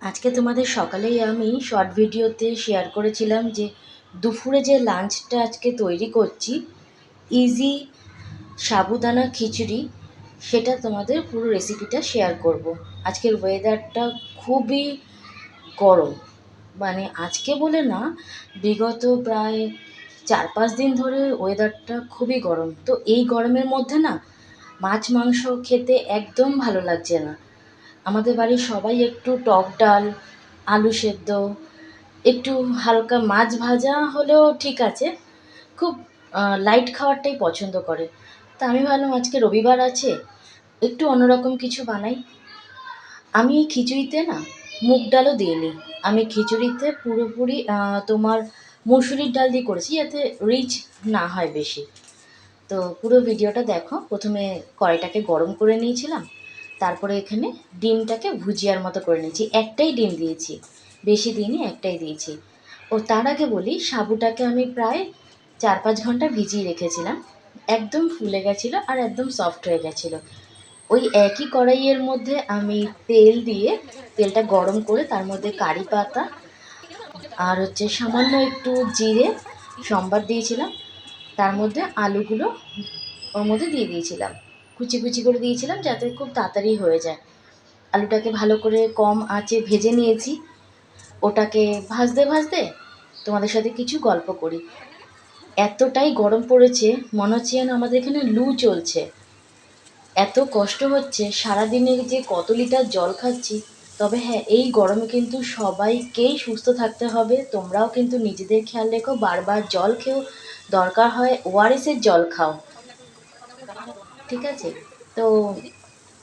আজকে তোমাদের সকালেই আমি শর্ট ভিডিওতে শেয়ার করেছিলাম যে দুপুরে যে লাঞ্চটা আজকে তৈরি করছি, ইজি সাবুদানা খিচুড়ি, সেটা তোমাদের পুরো রেসিপিটা শেয়ার করব। আজকের ওয়েদারটা খুবই গরম, মানে আজকে বলে না, বিগত প্রায় 4-5 দিন ধরে ওয়েদারটা খুবই গরম। তো এই গরমের মধ্যে না মাছ মাংস খেতে একদম ভালো লাগছে না। আমাদের বাড়ির সবাই একটু টক ডাল, আলু সেদ্ধ, একটু হালকা মাছ ভাজা হলেও ঠিক আছে, খুব লাইট খাবারটাই পছন্দ করে। তা আমি ভাবলাম আজকে রবিবার আছে, একটু অন্যরকম কিছু বানাই। আমি এই খিচুড়িতে না মুগ ডালও দিইনি, আমি খিচুড়িতে পুরোপুরি তোমার মুসুরির ডাল দিয়ে করেছি, যাতে রিচ না হয় বেশি। তো পুরো ভিডিওটা দেখো। প্রথমে কড়াইটাকে গরম করে নিয়েছিলাম, তারপরে এখানে ডিমটাকে ভুজিয়ার মতো করে নিয়েছি। একটাই ডিম দিয়েছি, বেশি দিইনি, একটাই দিয়েছি। ও তার আগে বলি, সাবুটাকে আমি প্রায় 4-5 ঘন্টা ভিজিয়ে রেখেছিলাম। একদম ফুলে গেছিলো আর একদম সফট হয়ে গেছিলো। ওই একই কড়াইয়ের মধ্যে আমি তেল দিয়ে, তেলটা গরম করে তার মধ্যে কারি পাতা আর সামান্য একটু জিরে সম্বার দিয়েছিলাম। তার মধ্যে আলুগুলো ওর মধ্যে দিয়ে দিয়েছিলাম, কুচি কুচি করে দিয়েছিলাম যাতে খুব তাড়াতাড়ি হয়ে যায়। আলুটাকে ভালো করে কম আঁচে ভেজে নিয়েছি। ওটাকে ভাজতে ভাজতে তোমাদের সাথে কিছু গল্প করি। এতটাই গরম পড়েছে, মনে হচ্ছে যেন আমাদের এখানে লু চলছে। এত কষ্ট হচ্ছে, সারাদিনে যে কত লিটার জল খাচ্ছি। তবে হ্যাঁ, এই গরমে কিন্তু সবাইকেই সুস্থ থাকতে হবে। তোমরাও কিন্তু নিজেদের খেয়াল রেখো, বারবার জল খেও, দরকার হয় ওআরএসের জল খাও, ঠিক আছে? তো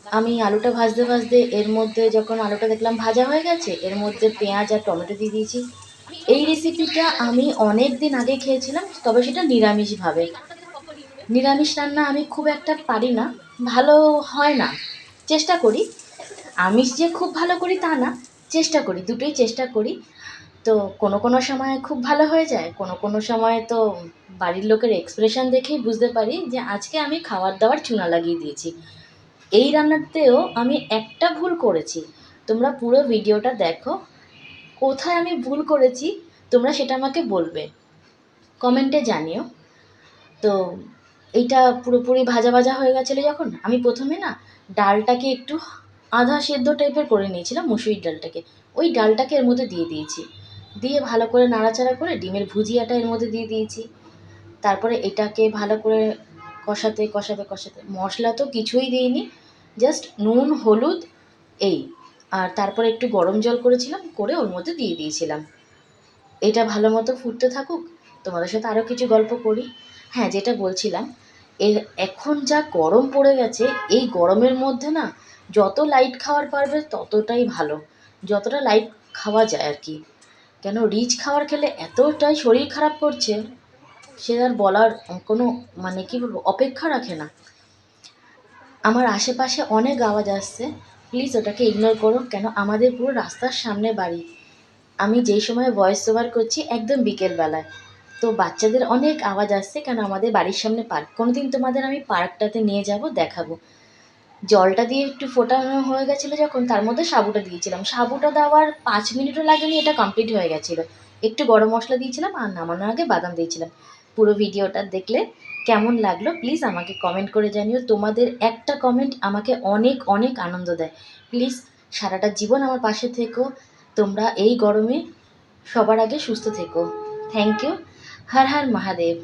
আমি আলুটা ভাজতে ভাজতে এর মধ্যে যখন আলুটা দেখলাম ভাজা হয়ে গেছে, এর মধ্যে পেঁয়াজ আর টমেটো দিয়ে দিয়েছি। এই রেসিপিটা আমি অনেক দিন আগে খেয়েছিলাম, তবে সেটা নিরামিষভাবে। নিরামিষ রান্না আমি খুব একটা পারি না, ভালো হয় না। চেষ্টা করি, আমিষ যে খুব ভালো করি তা না, চেষ্টা করি, দুটোই চেষ্টা করি। তো কোনো কোনো সময় খুব ভালো হয়ে যায়, কোনো কোনো সময় তো বাড়ির লোকের এক্সপ্রেশন দেখেই বুঝতে পারি যে আজকে আমি খাবার দাবার চুনা লাগিয়ে দিয়েছি। এই রান্নাতেও আমি একটা ভুল করেছি, তোমরা পুরো ভিডিওটা দেখো। কোথায় আমি ভুল করেছি তোমরা সেটা আমাকে বলবে, কমেন্টে জানিও। তো এইটা পুরোপুরি ভাজা ভাজা হয়ে গেছিলো যখন, আমি প্রথমে না ডালটাকে একটু আধা সেদ্ধ টাইপের করে নিয়েছিলাম, মুসুরির ডালটাকে। ওই ডালটাকে এর মধ্যে দিয়ে দিয়েছি, দিয়ে ভালো করে নাড়াচাড়া করে ডিমের ভুজিয়াটা এর মধ্যে দিয়ে দিয়েছি। তারপরে এটাকে ভালো করে কষাতে কষাতে কষাতে, মশলা তো কিছুই দিইনি, জাস্ট নুন হলুদ এই, আর তারপরে একটু গরম জল করেছিলাম, করে ওর মধ্যে দিয়ে দিয়েছিলাম। এটা ভালো মতো ফুটতে থাকুক, তোমাদের সাথে আরও কিছু গল্প করি। হ্যাঁ, যেটা বলছিলাম, এখন যা গরম পড়ে গেছে, এই গরমের মধ্যে না যত লাইট খাবার পারবে ততটাই ভালো, যতটা লাইট খাওয়া যায় আর কি। কেন রিচ খাবার খেলে এতটাই শরীর খারাপ করছে, সে আর বলার কোনো, মানে কি বলবো, অপেক্ষা রাখে না। আমার আশেপাশে অনেক আওয়াজ আসছে, প্লিজ ওটাকে ইগনোর করো। কেন আমাদের পুরো রাস্তার সামনে বাড়ি, আমি যেই সময় ভয়েস ওভার করছি একদম বিকেলবেলায়। তো বাচ্চাদের অনেক আওয়াজ আসছে, কেন আমাদের বাড়ির সামনে পার্ক। কোনোদিন তোমাদের আমি পার্কটাতে নিয়ে যাব, দেখাবো। জলটা দিয়ে একটু ফোটানো হয়ে গেছিলো যখন, তার মধ্যে সাবুটা দিয়েছিলাম। সাবুটা দেওয়ার 5 মিনিটও লাগেনি, এটা কমপ্লিট হয়ে গেছিলো। একটু গরম মশলা দিয়েছিলাম আর নামানোর আগে বাদাম দিয়েছিলাম। পুরো ভিডিওটা দেখলে কেমন লাগলো প্লিজ আমাকে কমেন্ট করে জানিও। তোমাদের একটা কমেন্ট আমাকে অনেক অনেক আনন্দ দেয়। প্লিজ সারাটা জীবন আমার পাশে থেকো। তোমরা এই গরমে সবার আগে সুস্থ থেকো। Thank you. হর হর মহাদেব।